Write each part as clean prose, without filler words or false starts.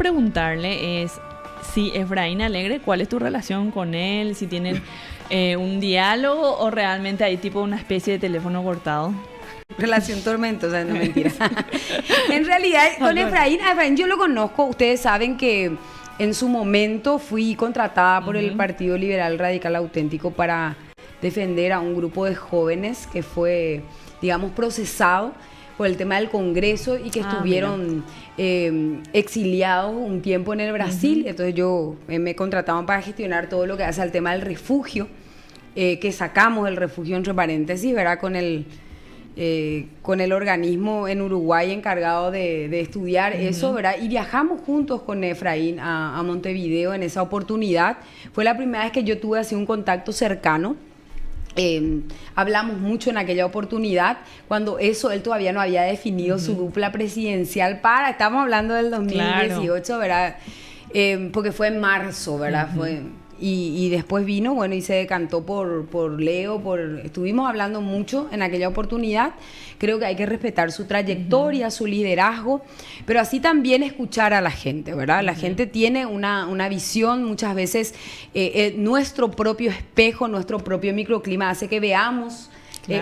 preguntarle es si Efraín Alegre, ¿cuál es tu relación con él? Si tienen un diálogo o realmente hay tipo una especie de teléfono cortado. Relación tormentosa, no mentira. En realidad, con Efraín yo lo conozco. Ustedes saben que en su momento fui contratada por el Partido Liberal Radical Auténtico para defender a un grupo de jóvenes que fue, digamos, procesado por el tema del Congreso y que estuvieron exiliados un tiempo en el Brasil. Entonces yo me contrataban para gestionar todo lo que hace al tema del refugio, que sacamos el refugio entre paréntesis, ¿verdad? Con el organismo en Uruguay encargado de estudiar eso, ¿verdad? Y viajamos juntos con Efraín a Montevideo en esa oportunidad. Fue la primera vez que yo tuve así un contacto cercano. Hablamos mucho en aquella oportunidad, cuando él todavía no había definido su dupla presidencial estamos hablando del 2018, ¿verdad? Porque fue en marzo, ¿verdad? Y después vino, bueno, y se decantó por Leo, estuvimos hablando mucho en aquella oportunidad. Creo que hay que respetar su trayectoria, su liderazgo, pero así también escuchar a la gente, ¿verdad? La gente tiene una visión, muchas veces nuestro propio espejo, nuestro propio microclima hace que veamos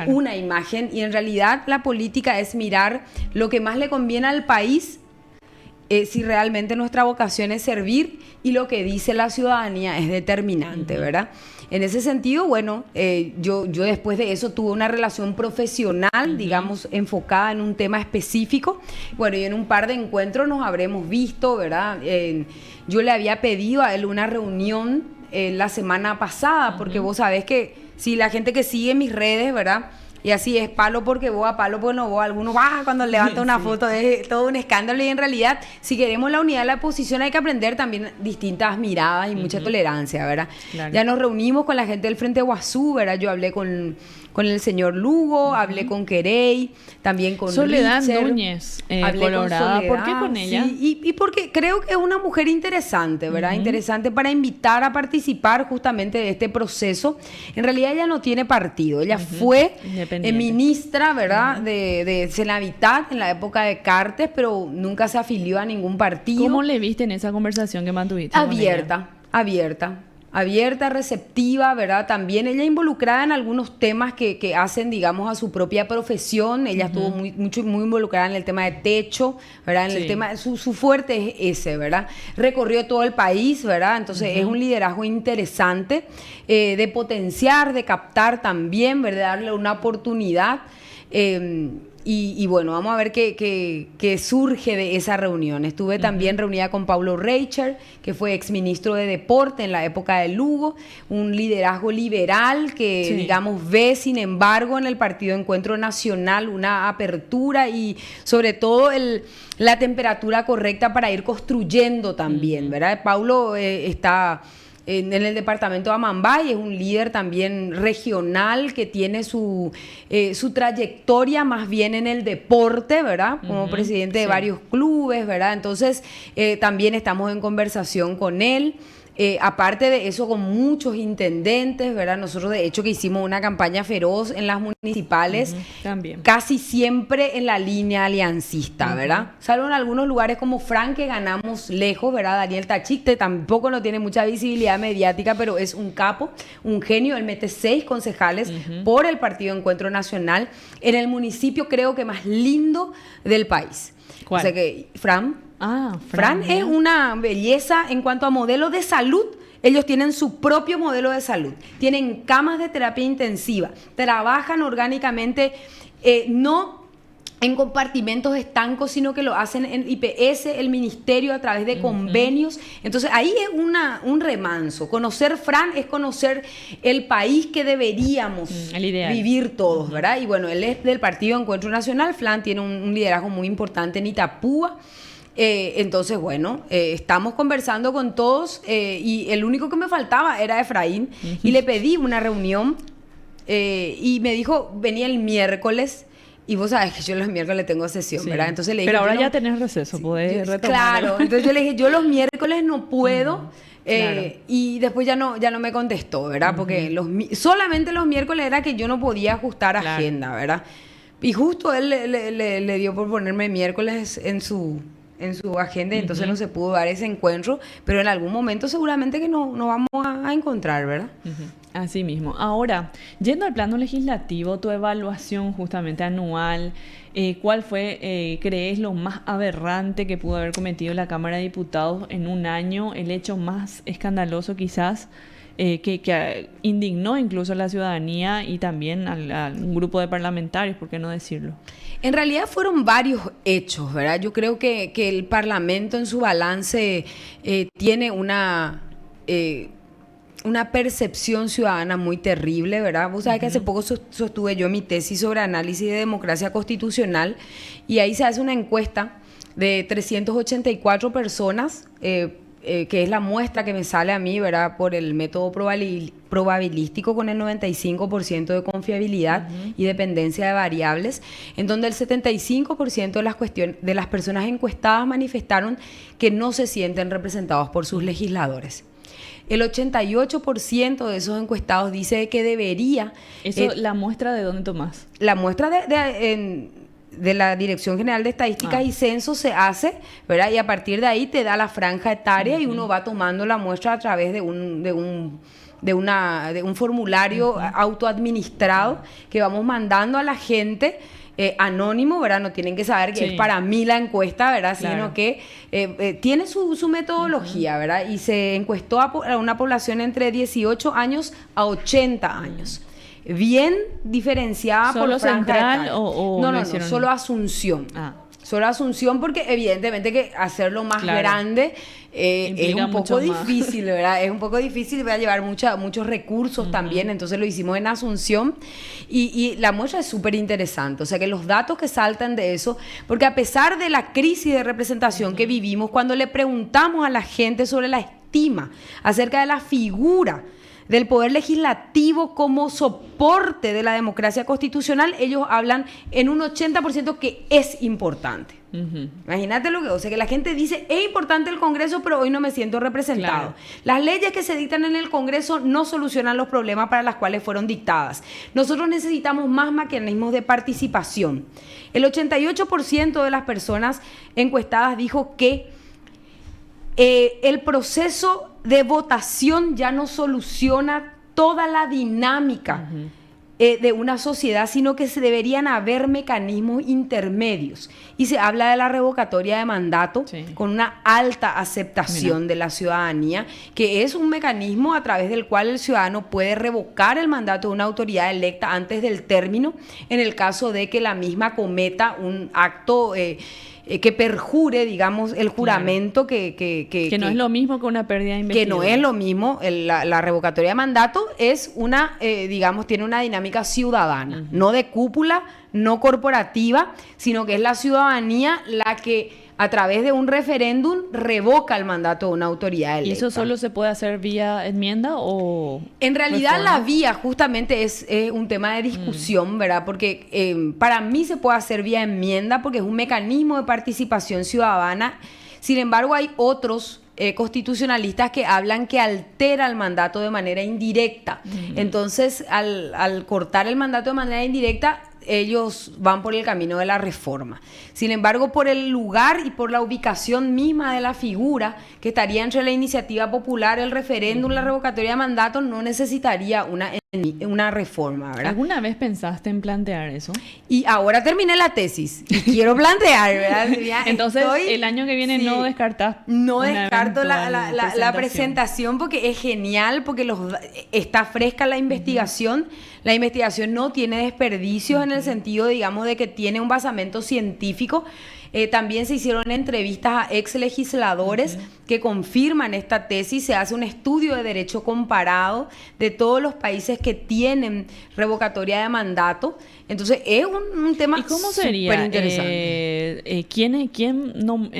una imagen, y en realidad la política es mirar lo que más le conviene al país, si realmente nuestra vocación es servir, y lo que dice la ciudadanía es determinante, ¿verdad? En ese sentido, bueno, yo después de eso tuve una relación profesional, digamos, enfocada en un tema específico. Bueno, y en un par de encuentros nos habremos visto, ¿verdad? Yo le había pedido a él una reunión la semana pasada, porque vos sabés que si la gente que sigue mis redes, ¿verdad? Y así es, palo porque vos, palo porque no vos. Algunos, cuando levanta una foto es todo un escándalo. Y en realidad, si queremos la unidad de la oposición, hay que aprender también distintas miradas y mucha tolerancia, ¿verdad? Claro. Ya nos reunimos con la gente del Frente Guazú, ¿verdad? Yo hablé con el señor Lugo, hablé con Querey, también con Soledad Richard, Núñez, hablé Colorada. con Soledad. ¿Por qué con ella? Sí, y porque creo que es una mujer interesante, ¿verdad? Interesante para invitar a participar justamente de este proceso. En realidad ella no tiene partido, ella fue ministra, ¿verdad? De Senavitat en la época de Cartes, pero nunca se afilió a ningún partido. ¿Cómo le viste en esa conversación que mantuviste? Abierta, receptiva, ¿verdad? También ella involucrada en algunos temas que hacen, digamos, a su propia profesión. Ella estuvo muy involucrada en el tema de techo, ¿verdad? En el tema, su fuerte es ese, ¿verdad? Recorrió todo el país, ¿verdad? Entonces es un liderazgo interesante, de potenciar, de captar también, ¿verdad? Darle una oportunidad. Y bueno, vamos a ver qué surge de esa reunión. Estuve también reunida con Paulo Reicher, que fue exministro de Deporte en la época de Lugo, un liderazgo liberal que, digamos, ve, sin embargo, en el Partido Encuentro Nacional una apertura y, sobre todo, la temperatura correcta para ir construyendo también, ¿verdad? Paulo está en el departamento de Amambay, es un líder también regional que tiene su trayectoria más bien en el deporte, ¿verdad? Como presidente de varios clubes, ¿verdad? Entonces, también estamos en conversación con él. Aparte de eso, con muchos intendentes, ¿verdad? Nosotros, de hecho, que hicimos una campaña feroz en las municipales, también. casi siempre en la línea aliancista, ¿verdad? Salvo en algunos lugares como Fran, que ganamos lejos, ¿verdad? Daniel Tachicte tampoco no tiene mucha visibilidad mediática, pero es un capo, un genio. Él mete 6 concejales por el Partido Encuentro Nacional en el municipio, creo que más lindo del país. ¿Cuál? O sea que, Fran Fran es una belleza en cuanto a modelo de salud. Ellos tienen su propio modelo de salud. Tienen camas de terapia intensiva. Trabajan orgánicamente, no en compartimentos estancos, sino que lo hacen en IPS, el ministerio, a través de convenios. Entonces, ahí es un remanso. Conocer Fran es conocer el país que deberíamos vivir todos, ¿verdad? Y bueno, él es del Partido Encuentro Nacional. Fran tiene un liderazgo muy importante en Itapúa. Entonces, bueno, estamos conversando con todos, y el único que me faltaba era Efraín, y le pedí una reunión, y me dijo, venía el miércoles, y vos sabés que yo los miércoles tengo sesión, ¿verdad? Entonces le dije, pero ahora ya tenés receso, podés retomar. Claro, entonces yo le dije, yo los miércoles no puedo. Y después ya no me contestó, ¿verdad? Porque solamente los miércoles era que yo no podía ajustar agenda, ¿verdad? Y justo él le dio por ponerme miércoles en su en su agenda, y entonces no se pudo dar ese encuentro, pero en algún momento seguramente que no vamos a encontrar, ¿verdad? Así mismo. Ahora, yendo al plano legislativo, tu evaluación justamente anual, ¿cuál fue, crees, lo más aberrante que pudo haber cometido la Cámara de Diputados en un año? El hecho más escandaloso quizás que indignó incluso a la ciudadanía y también a un grupo de parlamentarios, ¿por qué no decirlo? En realidad fueron varios hechos, ¿verdad? Yo creo que el Parlamento en su balance tiene una percepción ciudadana muy terrible, ¿verdad? Vos sabés que hace poco sostuve yo mi tesis sobre análisis de democracia constitucional, y ahí se hace una encuesta de 384 personas, que es la muestra que me sale a mí, ¿verdad? Por el método probabilístico con el 95% de confiabilidad y dependencia de variables, en donde el 75% de las personas encuestadas manifestaron que no se sienten representados por sus legisladores. El 88% de esos encuestados dice que debería... Eso, ¿la muestra de dónde tomás? La muestra de la Dirección General de Estadísticas y Censos se hace, ¿verdad? Y a partir de ahí te da la franja etaria y uno va tomando la muestra a través de un formulario autoadministrado que vamos mandando a la gente, anónimo, ¿verdad? No tienen que saber que es para mí la encuesta, ¿verdad? Claro. Sino que tiene su metodología, ¿verdad? Y se encuestó a una población entre 18 años a 80 años. Bien diferenciada por franja central etaria. No, solo Asunción. Solo Asunción, porque evidentemente que hacerlo más grande es un poco difícil, ¿verdad? Es un poco difícil, va a llevar muchos recursos también, entonces lo hicimos en Asunción y la muestra es súper interesante, o sea que los datos que saltan de eso, porque a pesar de la crisis de representación que vivimos, cuando le preguntamos a la gente sobre la estima acerca de la figura del poder legislativo como soporte de la democracia constitucional, ellos hablan en un 80% que es importante. Imagínate lo que, o sea, que la gente dice, es importante el Congreso, pero hoy no me siento representado. Claro. Las leyes que se dictan en el Congreso no solucionan los problemas para los cuales fueron dictadas. Nosotros necesitamos más mecanismos de participación. El 88% de las personas encuestadas dijo que el proceso de votación ya no soluciona toda la dinámica de una sociedad, sino que se deberían haber mecanismos intermedios. Y se habla de la revocatoria de mandato con una alta aceptación de la ciudadanía, que es un mecanismo a través del cual el ciudadano puede revocar el mandato de una autoridad electa antes del término, en el caso de que la misma cometa un acto que perjure, digamos, el juramento que no es lo mismo que una pérdida de investidura. Que no es lo mismo, la revocatoria de mandato es digamos, tiene una dinámica ciudadana, no de cúpula, no corporativa, sino que es la ciudadanía la que a través de un referéndum revoca el mandato de una autoridad electa. ¿Y eso solo se puede hacer vía enmienda o...? En realidad la vía justamente es un tema de discusión, ¿verdad? Porque para mí se puede hacer vía enmienda porque es un mecanismo de participación ciudadana. Sin embargo, hay otros constitucionalistas que hablan que altera el mandato de manera indirecta. Entonces, al cortar el mandato de manera indirecta, ellos van por el camino de la reforma. Sin embargo, por el lugar y por la ubicación misma de la figura, que estaría entre la iniciativa popular, el referéndum, la revocatoria de mandato, no necesitaría una reforma, ¿verdad? ¿Alguna vez pensaste en plantear eso? Y ahora terminé la tesis y quiero plantear, ¿verdad? Entonces, el año que viene no descartás. No descarto la presentación porque es genial, porque está fresca la investigación. La investigación no tiene desperdicios en el sentido, digamos, de que tiene un basamento científico. También se hicieron entrevistas a ex legisladores que confirman esta tesis. Se hace un estudio de derecho comparado de todos los países que tienen revocatoria de mandato. Entonces es un tema súper interesante. ¿Y cómo sería? ¿Quién no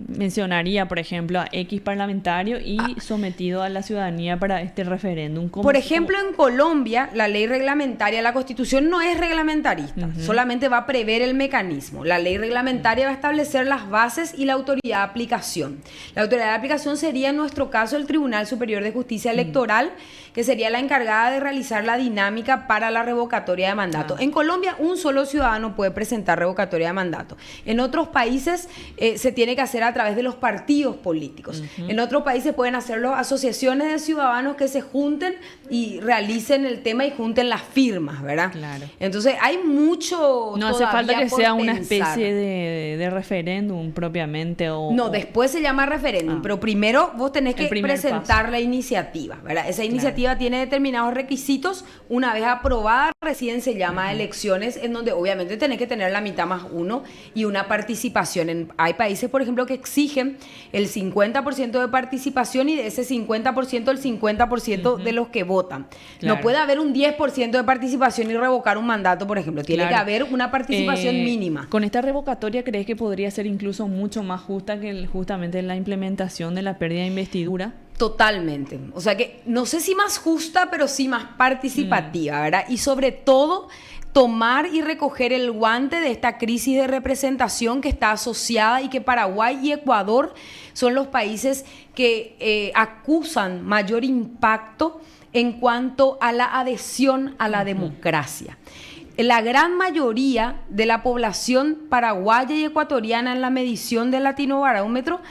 mencionaría, por ejemplo, a X parlamentario y sometido a la ciudadanía para este referéndum? Por ejemplo, en Colombia, la ley reglamentaria, la Constitución no es reglamentarista, solamente va a prever el mecanismo. La ley reglamentaria va a establecer las bases y la autoridad de aplicación. La autoridad de aplicación sería, en nuestro caso, el Tribunal Superior de Justicia Electoral, que sería la encargada de realizar la dinámica para la revocatoria de mandato. En Colombia, un solo ciudadano puede presentar revocatoria de mandato. En otros países se tiene que hacer a través de los partidos políticos. En otros países pueden hacerlo asociaciones de ciudadanos que se junten y realicen el tema y junten las firmas, ¿verdad? Claro. Entonces hay mucho. No hace falta que sea una pensar. especie de referéndum propiamente. No, después se llama referéndum, pero primero vos tenés que presentar paso. la iniciativa, ¿verdad? Esa iniciativa tiene determinados requisitos. Una vez aprobada, recién se llama elecciones, en donde obviamente tenés que tener la mitad más uno y una participación. Hay países, por ejemplo, que exigen el 50% de participación y de ese 50%, el 50% de los que votan. Claro. No puede haber un 10% de participación y revocar un mandato, por ejemplo. Tiene que haber una participación mínima. ¿Con esta revocatoria crees que podría ser incluso mucho más justa que justamente la implementación de la pérdida de investidura? Totalmente. O sea que no sé si más justa, pero sí más participativa, ¿verdad? Y sobre todo tomar y recoger el guante de esta crisis de representación que está asociada y que Paraguay y Ecuador son los países que acusan mayor impacto en cuanto a la adhesión a la democracia. La gran mayoría de la población paraguaya y ecuatoriana en la medición del Latinobarómetro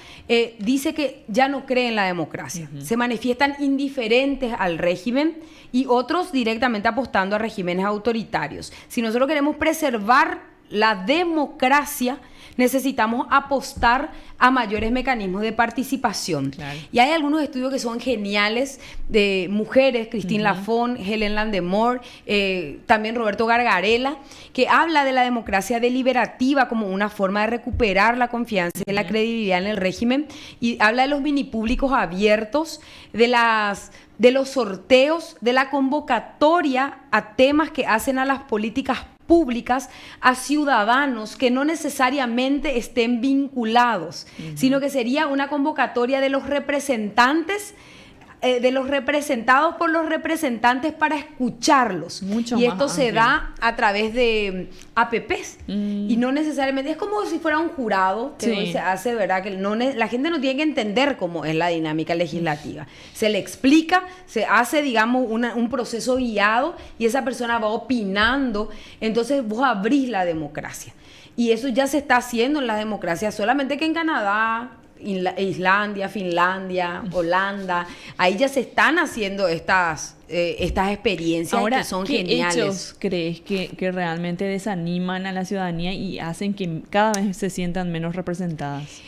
dice que ya no cree en la democracia. Se manifiestan indiferentes al régimen y otros directamente apostando a regímenes autoritarios. Si nosotros queremos preservar la democracia, necesitamos apostar a mayores mecanismos de participación. Claro. Y hay algunos estudios que son geniales de mujeres, Christine Lafon, Helen Landemore, también Roberto Gargarella, que habla de la democracia deliberativa como una forma de recuperar la confianza y la credibilidad en el régimen, y habla de los minipúblicos abiertos, de los sorteos, de la convocatoria a temas que hacen a las políticas públicas a ciudadanos que no necesariamente estén vinculados, sino que sería una convocatoria de los representantes, de los representados por los representantes para escucharlos. Mucho y esto se da a través de APPs y no necesariamente, es como si fuera un jurado que hoy se hace, ¿verdad? Que la gente no tiene que entender cómo es la dinámica legislativa. Se le explica, se hace, digamos, un proceso guiado y esa persona va opinando, entonces vos abrís la democracia. Y eso ya se está haciendo en la democracia, solamente que en Canadá, Islandia, Finlandia, Holanda, ahí ya se están haciendo estas experiencias. Ahora, que son geniales. ¿Qué hechos crees que realmente desaniman a la ciudadanía y hacen que cada vez se sientan menos representadas?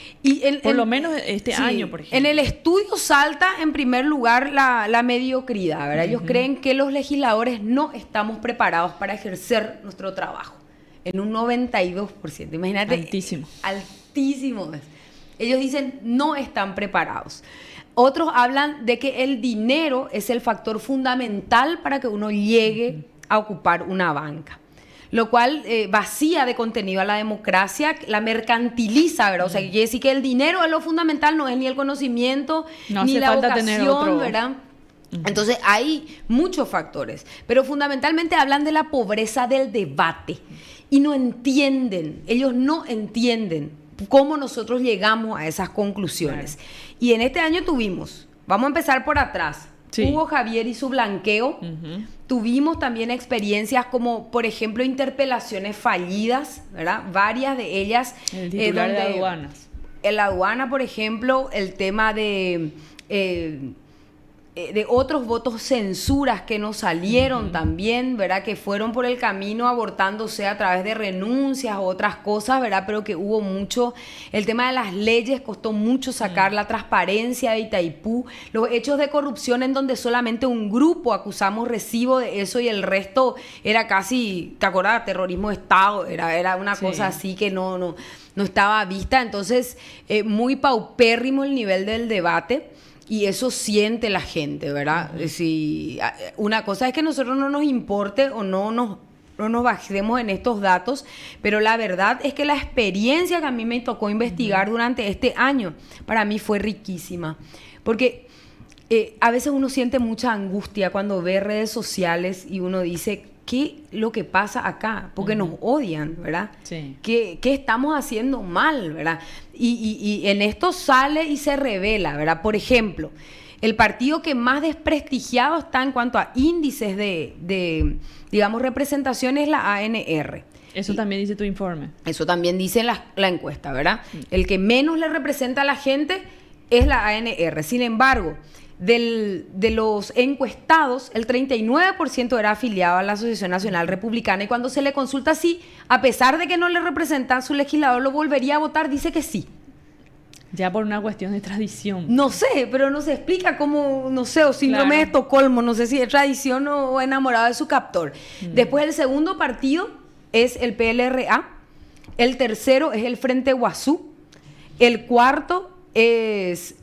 Por lo menos este año, por ejemplo. En el estudio salta en primer lugar la mediocridad, ¿verdad? Ellos creen que los legisladores no estamos preparados para ejercer nuestro trabajo. En un 92%. Imagínate. Altísimo. Altísimo. Ellos dicen no están preparados. Otros hablan de que el dinero es el factor fundamental para que uno llegue a ocupar una banca, lo cual vacía de contenido a la democracia, la mercantiliza, ¿verdad? O sea, que quiere decir que el dinero es lo fundamental, no es ni el conocimiento, ni la vocación, ¿verdad? Entonces hay muchos factores, pero fundamentalmente hablan de la pobreza del debate y no entienden, ellos no entienden cómo nosotros llegamos a esas conclusiones. Claro. Y en este año vamos a empezar por atrás, Hugo Javier y su blanqueo. Tuvimos también experiencias como, por ejemplo, interpelaciones fallidas, ¿verdad? Varias de ellas. El titular de aduanas. En la aduana, por ejemplo, el tema de otros votos censuras que nos salieron también, ¿verdad? Que fueron por el camino abortándose a través de renuncias o otras cosas, ¿verdad? Pero que hubo mucho. El tema de las leyes costó mucho sacar, la transparencia de Itaipú, los hechos de corrupción en donde solamente un grupo acusamos recibo de eso y el resto era casi, ¿te acordás? Terrorismo de Estado, era una cosa así que no estaba vista. Entonces, muy paupérrimo el nivel del debate. Y eso siente la gente, ¿verdad? Si, una cosa es que a nosotros no nos importe o no nos bajemos en estos datos, pero la verdad es que la experiencia que a mí me tocó investigar durante este año, para mí fue riquísima. Porque a veces uno siente mucha angustia cuando ve redes sociales y uno dice, ¿qué lo que pasa acá? Porque nos odian, ¿verdad? Sí. ¿Qué estamos haciendo mal, ¿verdad? Y en esto sale y se revela, ¿verdad? Por ejemplo, el partido que más desprestigiado está en cuanto a índices de digamos, representación es la ANR. Eso también dice tu informe. Eso también dice la encuesta, ¿verdad? El que menos le representa a la gente es la ANR. Sin embargo, de los encuestados, el 39% era afiliado a la Asociación Nacional Republicana, y cuando se le consulta si, a pesar de que no le representa a su legislador, lo volvería a votar, dice que sí. Ya por una cuestión de tradición. No sé, pero no se explica cómo, no sé, o síndrome de Estocolmo, no sé si es tradición o enamorado de su captor. Después el segundo partido es el PLRA, el tercero es el Frente Guazú, el cuarto es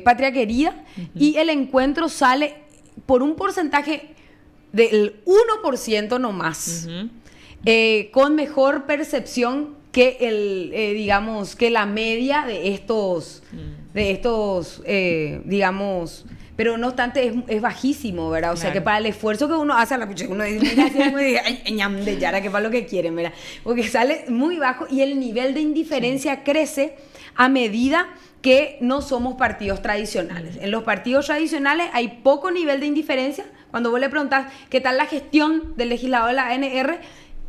Patria Querida, y el encuentro sale por un porcentaje del 1% nomás, con mejor percepción que digamos, que la media de estos, digamos, pero no obstante es bajísimo, ¿verdad? O sea, que para el esfuerzo que uno hace, uno dice, mira, que para lo que quieren, ¿verdad? Porque sale muy bajo y el nivel de indiferencia crece a medida que no somos partidos tradicionales. En los partidos tradicionales hay poco nivel de indiferencia. Cuando vos le preguntás qué tal la gestión del legislador de la ANR,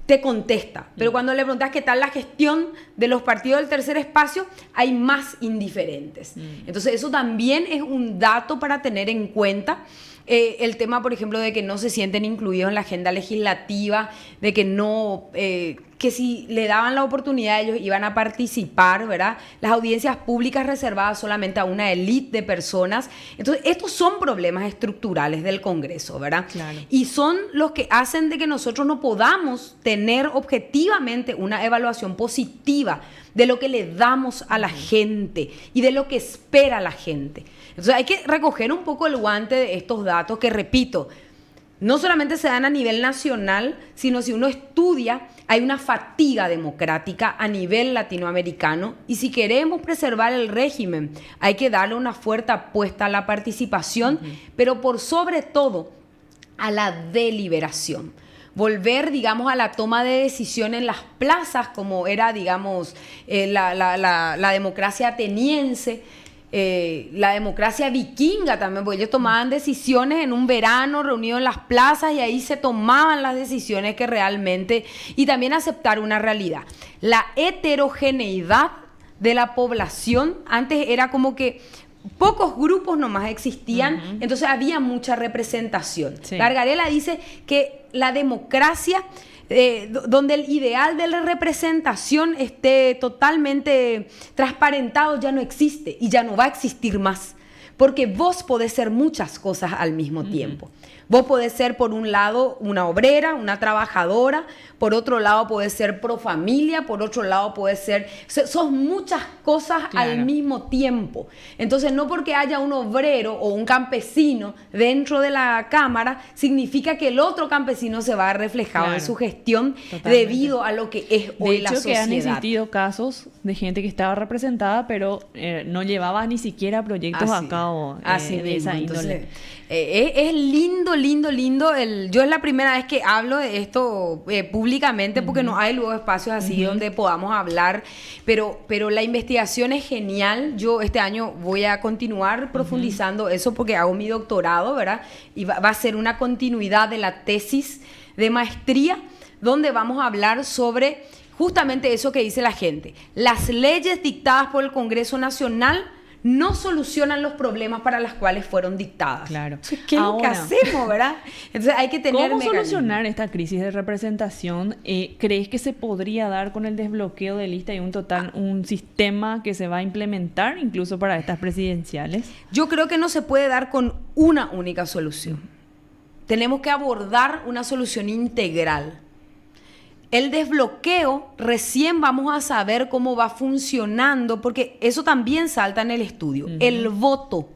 te contesta. Pero cuando le preguntas qué tal la gestión de los partidos del tercer espacio, hay más indiferentes. Entonces, eso también es un dato para tener en cuenta. El tema, por ejemplo, de que no se sienten incluidos en la agenda legislativa, de que no, que si le daban la oportunidad ellos iban a participar, ¿verdad? Las audiencias públicas reservadas solamente a una élite de personas. Entonces, estos son problemas estructurales del Congreso, ¿verdad? Claro. Y son los que hacen de que nosotros no podamos tener objetivamente una evaluación positiva de lo que le damos a la gente y de lo que espera la gente. Entonces hay que recoger un poco el guante de estos datos que, repito, no solamente se dan a nivel nacional, sino si uno estudia, hay una fatiga democrática a nivel latinoamericano, y si queremos preservar el régimen, hay que darle una fuerte apuesta a la participación, pero por sobre todo a la deliberación. Volver, digamos, a la toma de decisión en las plazas, como era, digamos, la democracia ateniense, la democracia vikinga también, porque ellos tomaban decisiones en un verano reunidos en las plazas, y ahí se tomaban las decisiones que realmente, y también aceptar una realidad. La heterogeneidad de la población, antes era como que pocos grupos nomás existían, entonces había mucha representación. Sí. Gargarella dice que la democracia, donde el ideal de la representación esté totalmente transparentado, ya no existe y ya no va a existir más, porque vos podés ser muchas cosas al mismo tiempo. Vos podés ser, por un lado, una obrera, una trabajadora, por otro lado podés ser pro familia, por otro lado podés ser... Sos muchas cosas al mismo tiempo. Entonces, no porque haya un obrero o un campesino dentro de la Cámara, significa que el otro campesino se va a reflejar en su gestión debido a lo que es hoy la sociedad. De hecho, que han existido casos de gente que estaba representada, pero no llevaba ni siquiera proyectos a cabo de esa índole. Es lindo. Yo es la primera vez que hablo de esto públicamente, porque no hay luego espacios así donde podamos hablar, pero la investigación es genial. Yo este año voy a continuar profundizando eso porque hago mi doctorado, ¿verdad? Y va a ser una continuidad de la tesis de maestría, donde vamos a hablar sobre justamente eso que dice la gente. Las leyes dictadas por el Congreso Nacional no solucionan los problemas para los cuales fueron dictadas. Claro. Entonces, ¿qué es lo que hacemos, verdad? Entonces hay que tener ¿Cómo solucionar esta crisis de representación? ¿Crees que se podría dar con el desbloqueo de lista y un sistema que se va a implementar incluso para estas presidenciales? Yo creo que no se puede dar con una única solución. Tenemos que abordar una solución integral. El desbloqueo, recién vamos a saber cómo va funcionando, porque eso también salta en el estudio. El voto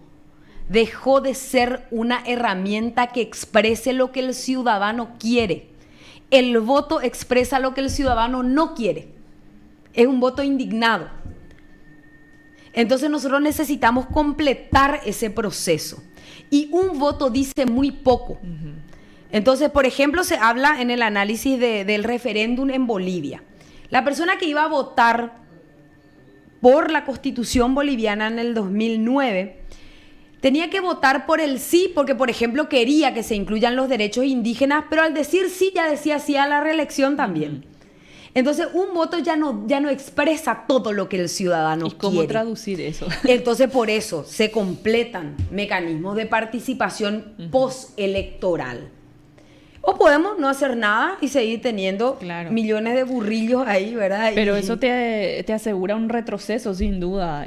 dejó de ser una herramienta que exprese lo que el ciudadano quiere. El voto expresa lo que el ciudadano no quiere. Es un voto indignado. Entonces nosotros necesitamos completar ese proceso. Y un voto dice muy poco. Entonces, por ejemplo, se habla en el análisis del referéndum en Bolivia. La persona que iba a votar por la Constitución boliviana en el 2009 tenía que votar por el sí, porque, por ejemplo, quería que se incluyan los derechos indígenas, pero al decir sí, ya decía sí a la reelección también. Entonces, un voto ya no expresa todo lo que el ciudadano quiere. ¿Y cómo traducir eso? Entonces, por eso se completan mecanismos de participación postelectoral. O podemos no hacer nada y seguir teniendo millones de burrillos ahí, ¿verdad? Pero eso te asegura un retroceso, sin duda.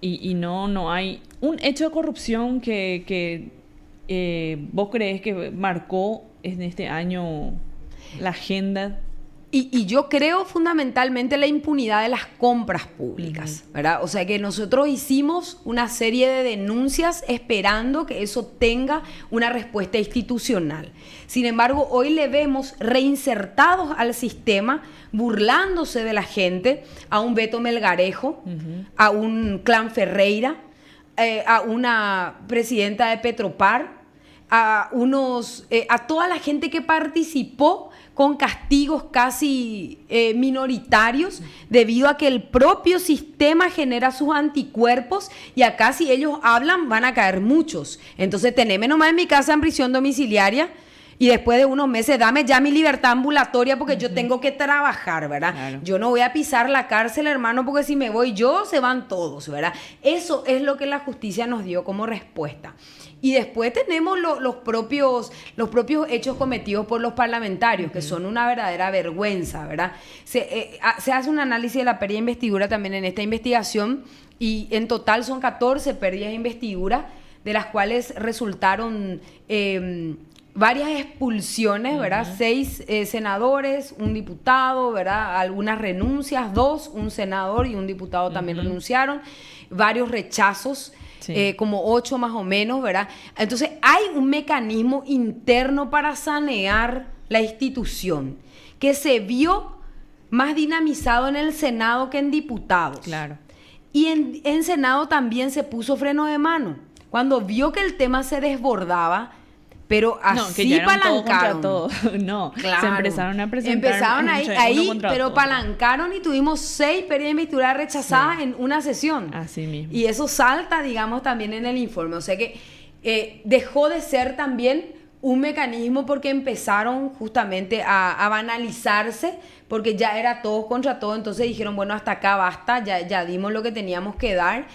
Y no hay un hecho de corrupción que vos crees que marcó en este año la agenda. Y yo creo fundamentalmente la impunidad de las compras públicas, ¿verdad? O sea que nosotros hicimos una serie de denuncias esperando que eso tenga una respuesta institucional. Sin embargo, hoy le vemos reinsertados al sistema, burlándose de la gente, a un Beto Melgarejo, a un Clan Ferreira, a una presidenta de Petropar, a toda la gente que participó con castigos casi minoritarios debido a que el propio sistema genera sus anticuerpos y acá si ellos hablan van a caer muchos. Entonces teneme nomás en mi casa en prisión domiciliaria y después de unos meses dame ya mi libertad ambulatoria porque yo tengo que trabajar, ¿verdad? Claro. Yo no voy a pisar la cárcel, hermano, porque si me voy yo se van todos, ¿verdad? Eso es lo que la justicia nos dio como respuesta. Y después tenemos los propios hechos cometidos por los parlamentarios, que son una verdadera vergüenza, ¿verdad? Se hace un análisis de la pérdida de investidura también en esta investigación y en total son 14 pérdidas de investidura, de las cuales resultaron varias expulsiones, ¿verdad? 6 senadores, un diputado, ¿verdad? Algunas renuncias, 2, un senador y un diputado también renunciaron, varios rechazos. Sí. Como 8 más o menos, ¿verdad? Entonces hay un mecanismo interno para sanear la institución que se vio más dinamizado en el Senado que en diputados. Claro. Y en Senado también se puso freno de mano. Cuando vio que el tema se desbordaba, pero así palancaron. Todo. No, claro. Se empezaron a presentar. Empezaron ahí pero palancaron y tuvimos 6 pérdidas de investidura rechazadas en una sesión. Así mismo. Y eso salta, digamos, también en el informe. O sea que dejó de ser también un mecanismo porque empezaron justamente a banalizarse, porque ya era todos contra todos. Entonces dijeron, bueno, hasta acá basta, ya dimos lo que teníamos que dar.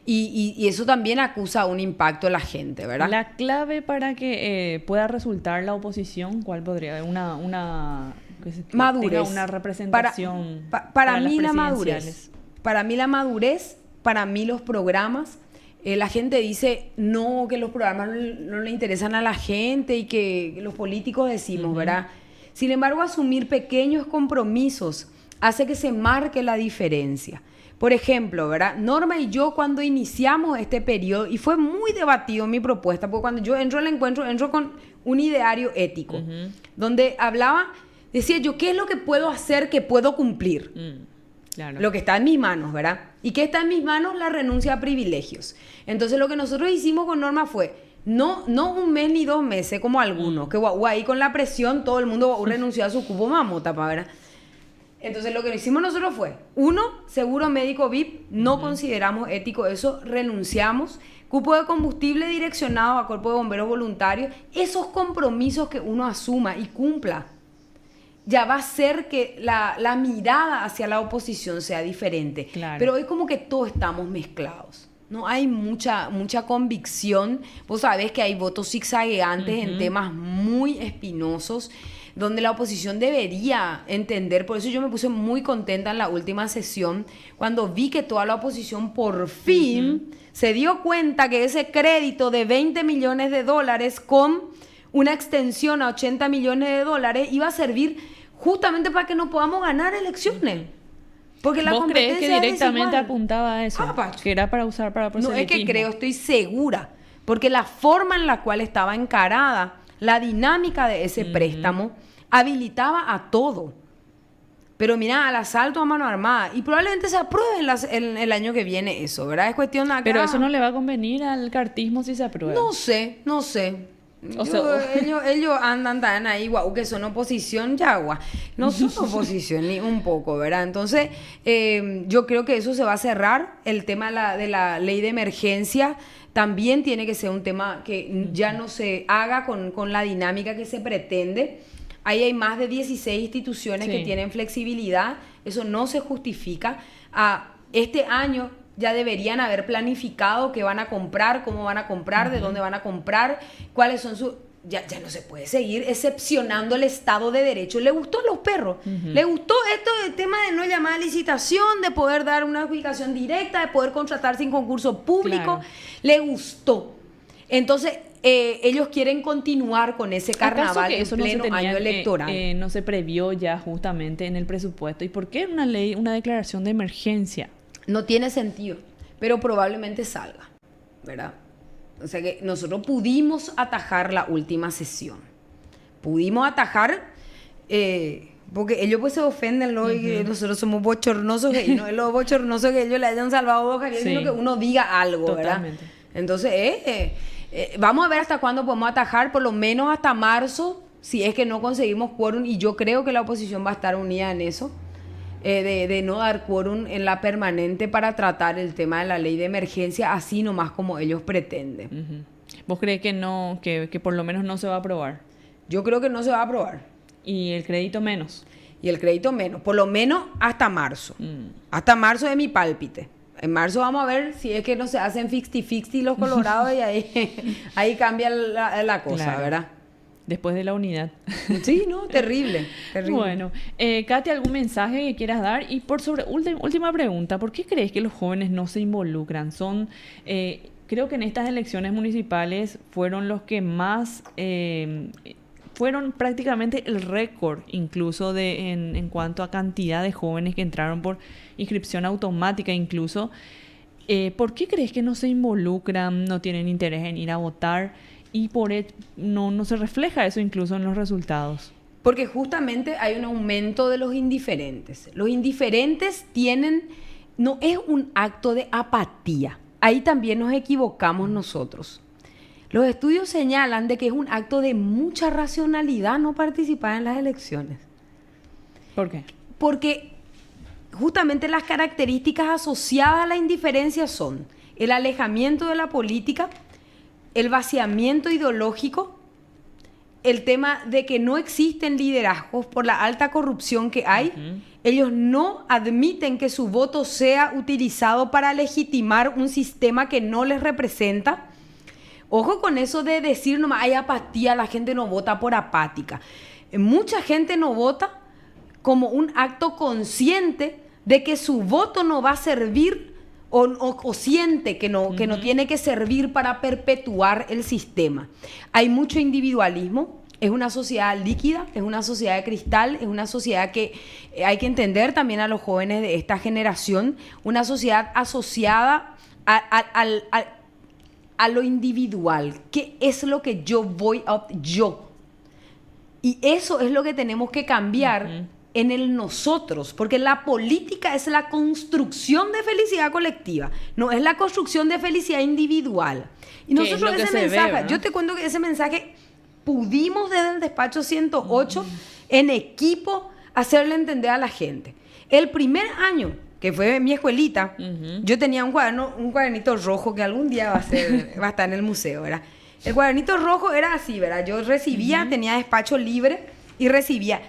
Y eso también acusa un impacto en la gente, ¿verdad? La clave para que pueda resultar la oposición, ¿cuál podría haber? Una madurez. Una representación para mí la madurez. Para mí la madurez, para mí los programas. La gente dice, no, que los programas no le interesan a la gente y que los políticos decimos, ¿verdad? Sin embargo, asumir pequeños compromisos hace que se marque la diferencia. Por ejemplo, ¿verdad? Norma y yo cuando iniciamos este periodo, y fue muy debatido mi propuesta, porque cuando yo entro al encuentro, entro con un ideario ético, donde decía yo, ¿qué es lo que puedo hacer que puedo cumplir? Claro. Lo que está en mis manos, ¿verdad? ¿Y qué está en mis manos? La renuncia a privilegios. Entonces lo que nosotros hicimos con Norma fue, no 1 mes ni 2 meses como algunos, que ahí con la presión todo el mundo renunció a su cupo mamota, ¿verdad? Entonces lo que hicimos nosotros fue, 1, seguro médico VIP, no consideramos ético eso, renunciamos, cupo de combustible direccionado a cuerpo de bomberos voluntarios, esos compromisos que uno asuma y cumpla, ya va a hacer que la mirada hacia la oposición sea diferente. Claro. Pero hoy como que todos estamos mezclados. No hay mucha convicción. Vos sabés que hay votos zigzagueantes en temas muy espinosos, donde la oposición debería entender. Por eso yo me puse muy contenta en la última sesión, cuando vi que toda la oposición por fin se dio cuenta que ese crédito de $20 millones con una extensión a $80 millones iba a servir justamente para que no podamos ganar elecciones. Porque la ¿Vos competencia crees que directamente apuntaba a eso? Que era para usar para proselitismo. No es que creo, estoy segura. Porque la forma en la cual estaba encarada, la dinámica de ese préstamo, habilitaba a todo. Pero mira, al asalto a mano armada. Y probablemente se apruebe en el año que viene eso, ¿verdad? Es cuestión de acá. Pero eso no le va a convenir al cartismo si se aprueba. No sé. O sea, ellos andan tan ahí, guau, que son oposición, yagua. No son oposición ni un poco, ¿verdad? Entonces, yo creo que eso se va a cerrar. El tema de la ley de emergencia también tiene que ser un tema que ya no se haga con la dinámica que se pretende. Ahí hay más de 16 instituciones que tienen flexibilidad. Eso no se justifica. Este año ya deberían haber planificado qué van a comprar, cómo van a comprar, de dónde van a comprar, cuáles son sus... Ya no se puede seguir excepcionando el Estado de Derecho. ¿Le gustó a los perros? ¿Le gustó esto del tema de no llamar a licitación, de poder dar una adjudicación directa, de poder contratar sin concurso público? Claro. Le gustó. Entonces, ellos quieren continuar con ese carnaval en pleno año electoral. No se previó ya justamente en el presupuesto. ¿Y por qué una ley, una declaración de emergencia? No tiene sentido, pero probablemente salga, ¿verdad? O sea que nosotros pudimos atajar la última sesión. Pudimos atajar, porque ellos pues se ofenden, ¿no? Y que nosotros somos bochornosos, y no es lo bochornoso que ellos le hayan salvado a Javier, sino que uno diga algo, totalmente, ¿verdad? Entonces, vamos a ver hasta cuándo podemos atajar, por lo menos hasta marzo, si es que no conseguimos quórum, y yo creo que la oposición va a estar unida en eso. De no dar quórum en la permanente para tratar el tema de la ley de emergencia así nomás como ellos pretenden. ¿Vos crees que no, que por lo menos no se va a aprobar? Yo creo que no se va a aprobar. ¿Y el crédito menos? Y el crédito menos, por lo menos hasta marzo. Hasta marzo es mi pálpite. En marzo vamos a ver si es que no se hacen 50-50 los colorados y ahí cambia la cosa, claro, ¿verdad? Después de la unidad. Sí, no, terrible, terrible. Bueno, Katy, ¿algún mensaje que quieras dar? Y última pregunta, ¿por qué crees que los jóvenes no se involucran? Creo que en estas elecciones municipales fueron los que más, fueron prácticamente el récord incluso en cuanto a cantidad de jóvenes que entraron por inscripción automática incluso. ¿Por qué crees que no se involucran, no tienen interés en ir a votar? Y no se refleja eso incluso en los resultados. Porque justamente hay un aumento de los indiferentes. Los indiferentes no es un acto de apatía. Ahí también nos equivocamos nosotros. Los estudios señalan de que es un acto de mucha racionalidad no participar en las elecciones. ¿Por qué? Porque justamente las características asociadas a la indiferencia son el alejamiento de la política, el vaciamiento ideológico, el tema de que no existen liderazgos por la alta corrupción que hay. Ellos no admiten que su voto sea utilizado para legitimar un sistema que no les representa. Ojo con eso de decir nomás hay apatía, la gente no vota por apática. Mucha gente no vota como un acto consciente de que su voto no va a servir o siente que no tiene que servir para perpetuar el sistema. Hay mucho individualismo, es una sociedad líquida, es una sociedad de cristal, es una sociedad que hay que entender también a los jóvenes de esta generación, una sociedad asociada a lo individual. ¿Qué es lo que yo voy a... yo? Y eso es lo que tenemos que cambiar en el nosotros, porque la política es la construcción de felicidad colectiva, no es la construcción de felicidad individual. Y nosotros ese mensaje, yo te cuento que ese mensaje pudimos desde el despacho 108 en equipo hacerle entender a la gente. El primer año que fue mi escuelita, yo tenía un cuadernito rojo que algún día va a estar en el museo, ¿verdad? El cuadernito rojo era así, ¿verdad? Yo recibía, tenía despacho libre y recibía.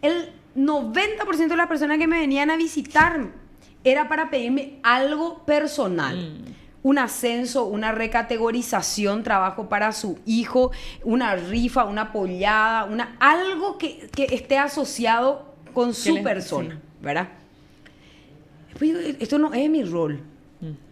El 90% de las personas que me venían a visitar era para pedirme algo personal. Un ascenso, una recategorización, trabajo para su hijo, una rifa, una pollada, algo que esté asociado con su persona, ¿verdad? Esto no es mi rol.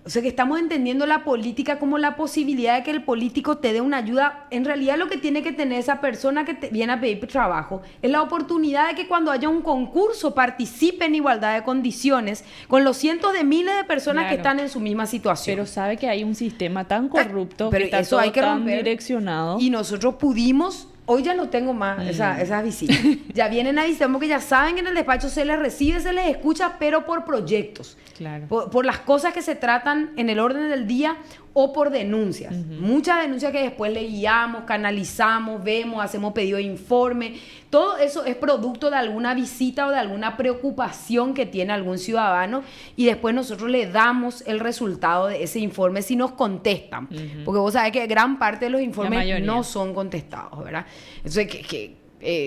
O sea que estamos entendiendo la política como la posibilidad de que el político te dé una ayuda. En realidad lo que tiene que tener esa persona que te viene a pedir trabajo es la oportunidad de que cuando haya un concurso participe en igualdad de condiciones con los cientos de miles de personas que están en su misma situación. Pero sabe que hay un sistema tan corrupto, pero que está eso todo hay que tan romper, direccionado. Y nosotros pudimos Hoy ya no tengo más esas visitas. Ya vienen a visitar porque ya saben que en el despacho se les recibe, se les escucha, pero por proyectos. Claro. Por las cosas que se tratan en el orden del día o por denuncias. Muchas denuncias que después le guiamos, canalizamos, vemos, hacemos pedido de informe. Todo eso es producto de alguna visita o de alguna preocupación que tiene algún ciudadano y después nosotros le damos el resultado de ese informe si nos contestan. Porque vos sabés que gran parte de los informes no son contestados, ¿verdad? Entonces,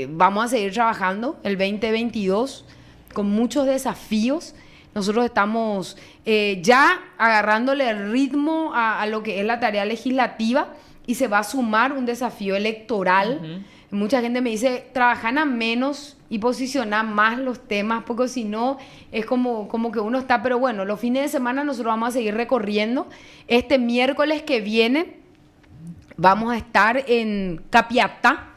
vamos a seguir trabajando el 2022 con muchos desafíos. Nosotros estamos ya agarrándole el ritmo a lo que es la tarea legislativa y se va a sumar un desafío electoral. Mucha gente me dice, trabajan a menos y posicionan más los temas, porque si no es como que uno está... Pero bueno, los fines de semana nosotros vamos a seguir recorriendo. Este miércoles que viene vamos a estar en Capiatá,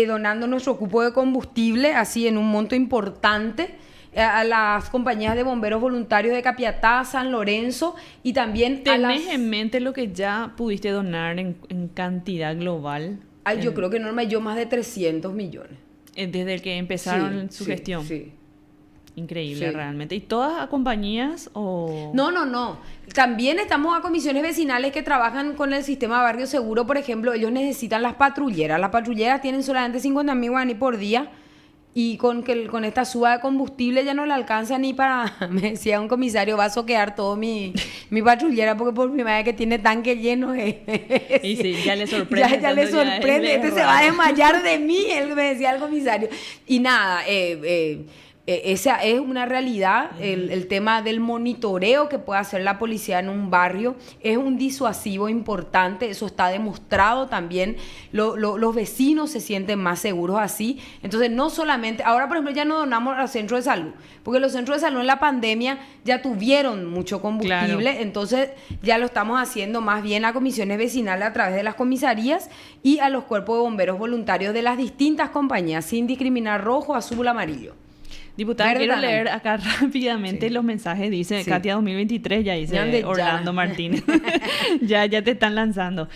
donando nuestro cupo de combustible, así en un monto importante, a las compañías de bomberos voluntarios de Capiatá, San Lorenzo y también ¿Tenés en mente lo que ya pudiste donar en cantidad global? Ay, yo creo que Norma, yo más de 300 millones. Desde el que empezaron su gestión. Sí. Increíble, realmente. ¿Y todas a compañías o...? No. También estamos a comisiones vecinales que trabajan con el sistema Barrio Seguro. Por ejemplo, ellos necesitan las patrulleras. Las patrulleras tienen solamente 50.000 guaraní por día. Y con esta suba de combustible ya no le alcanza ni para... Me decía un comisario, va a soquear todo mi patrullera porque por primera vez que tiene tanque lleno. Y sí, ya le sorprende. Ya le sorprende. Se va a desmayar de mí, él me decía el comisario. Y nada, esa es una realidad. El tema del monitoreo que puede hacer la policía en un barrio es un disuasivo importante. Eso está demostrado también. Los vecinos se sienten más seguros así. Entonces, no solamente... Ahora, por ejemplo, ya no donamos a los centros de salud, porque los centros de salud en la pandemia ya tuvieron mucho combustible. Claro. Entonces, ya lo estamos haciendo más bien a comisiones vecinales a través de las comisarías y a los cuerpos de bomberos voluntarios de las distintas compañías, sin discriminar rojo, azul, amarillo. Diputada, quiero leer acá rápidamente los mensajes. Dice Katia 2023, ya dice Orlando Martínez. ya te están lanzando.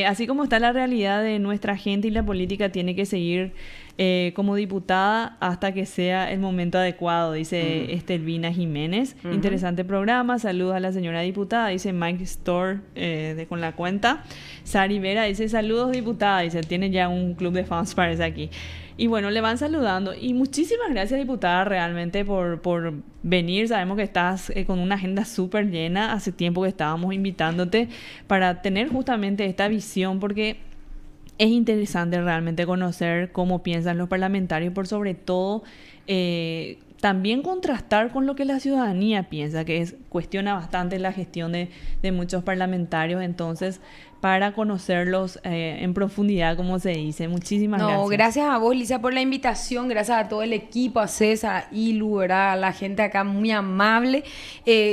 Así como está la realidad de nuestra gente y la política tiene que seguir como diputada hasta que sea el momento adecuado, dice Estelvina Jiménez. Interesante programa. Saludos a la señora diputada, dice Mike Store con la cuenta. Sari Vera dice saludos diputada, dice tiene ya un club de fans parece aquí. Y bueno, le van saludando. Y muchísimas gracias, diputada, realmente por venir. Sabemos que estás con una agenda súper llena. Hace tiempo que estábamos invitándote para tener justamente esta visión, porque es interesante realmente conocer cómo piensan los parlamentarios, por sobre todo también contrastar con lo que la ciudadanía piensa, que cuestiona bastante la gestión de muchos parlamentarios. Entonces, para conocerlos en profundidad, como se dice. Muchísimas gracias. Gracias a vos, Lisa, por la invitación. Gracias a todo el equipo, a César, a Ilu, ¿verdad? A la gente acá muy amable.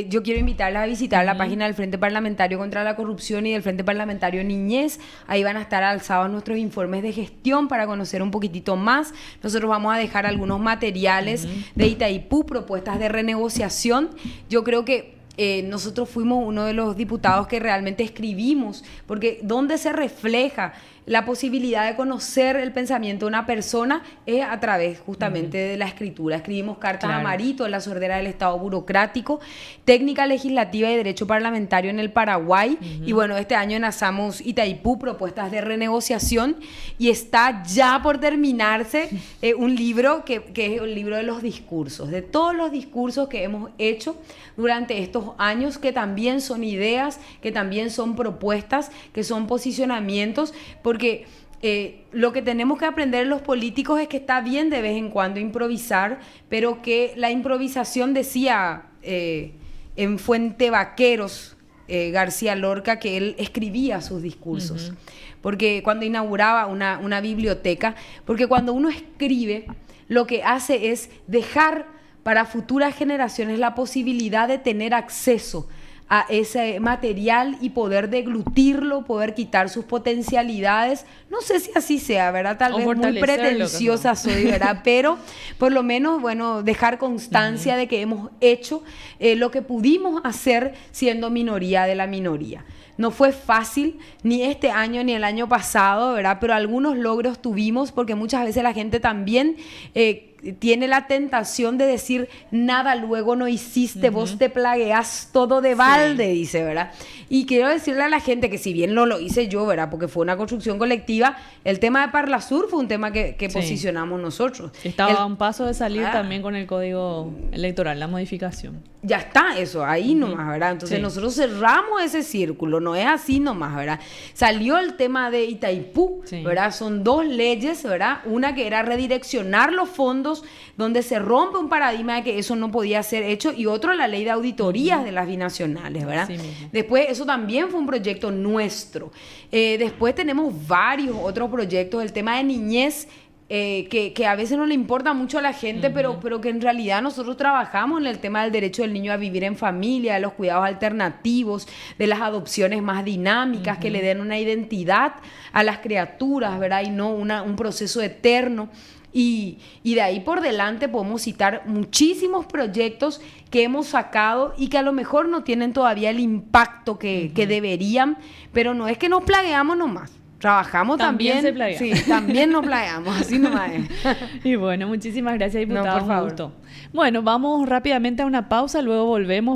Yo quiero invitarlas a visitar la página del Frente Parlamentario contra la Corrupción y del Frente Parlamentario Niñez. Ahí van a estar alzados nuestros informes de gestión para conocer un poquitito más. Nosotros vamos a dejar algunos materiales de Itaipú, propuestas de renegociación. Yo creo que nosotros fuimos uno de los diputados que realmente escribimos, porque donde se refleja la posibilidad de conocer el pensamiento de una persona es a través justamente de la escritura. Escribimos cartas a Marito en la sordera del Estado burocrático, técnica legislativa y derecho parlamentario en el Paraguay, y bueno, este año lanzamos Itaipú, propuestas de renegociación, y está ya por terminarse un libro que es el libro de los discursos, de todos los discursos que hemos hecho durante estos años, que también son ideas, que también son propuestas, que son posicionamientos, porque lo que tenemos que aprender los políticos es que está bien de vez en cuando improvisar, pero que la improvisación, decía en Fuente Vaqueros García Lorca, que él escribía sus discursos, porque cuando inauguraba una biblioteca, porque cuando uno escribe, lo que hace es dejar para futuras generaciones la posibilidad de tener acceso a ese material y poder deglutirlo, poder quitar sus potencialidades. No sé si así sea, ¿verdad? Tal vez muy pretenciosa soy, ¿verdad? Pero por lo menos, bueno, dejar constancia de que hemos hecho lo que pudimos hacer siendo minoría de la minoría. No fue fácil, ni este año ni el año pasado, ¿verdad? Pero algunos logros tuvimos, porque muchas veces la gente también tiene la tentación de decir, nada luego no hiciste, vos te plagueás todo de balde, dice, ¿verdad? Y quiero decirle a la gente que si bien no lo hice yo, ¿verdad? Porque fue una construcción colectiva, el tema de Parlasur fue un tema que posicionamos nosotros. Estaba a un paso de salir también con el código electoral, la modificación. Ya está eso, ahí nomás, ¿verdad? Entonces nosotros cerramos ese círculo, no es así nomás, ¿verdad? Salió el tema de Itaipú, ¿verdad? Son 2 leyes, ¿verdad? Una que era redireccionar los fondos, donde se rompe un paradigma de que eso no podía ser hecho, y otro la ley de auditorías de las binacionales, ¿verdad? Después, eso también fue un proyecto nuestro. Después tenemos varios otros proyectos, el tema de niñez, que a veces no le importa mucho a la gente, pero que en realidad nosotros trabajamos en el tema del derecho del niño a vivir en familia, de los cuidados alternativos, de las adopciones más dinámicas, que le den una identidad a las criaturas, ¿verdad? Y no un proceso eterno. Y de ahí por delante podemos citar muchísimos proyectos que hemos sacado y que a lo mejor no tienen todavía el impacto que deberían, pero no es que nos plagueamos nomás. Trabajamos también. Sí, también nos plagueamos, así nomás es. Y bueno, muchísimas gracias, diputado. No, por favor. Un gusto. Bueno, vamos rápidamente a una pausa, luego volvemos.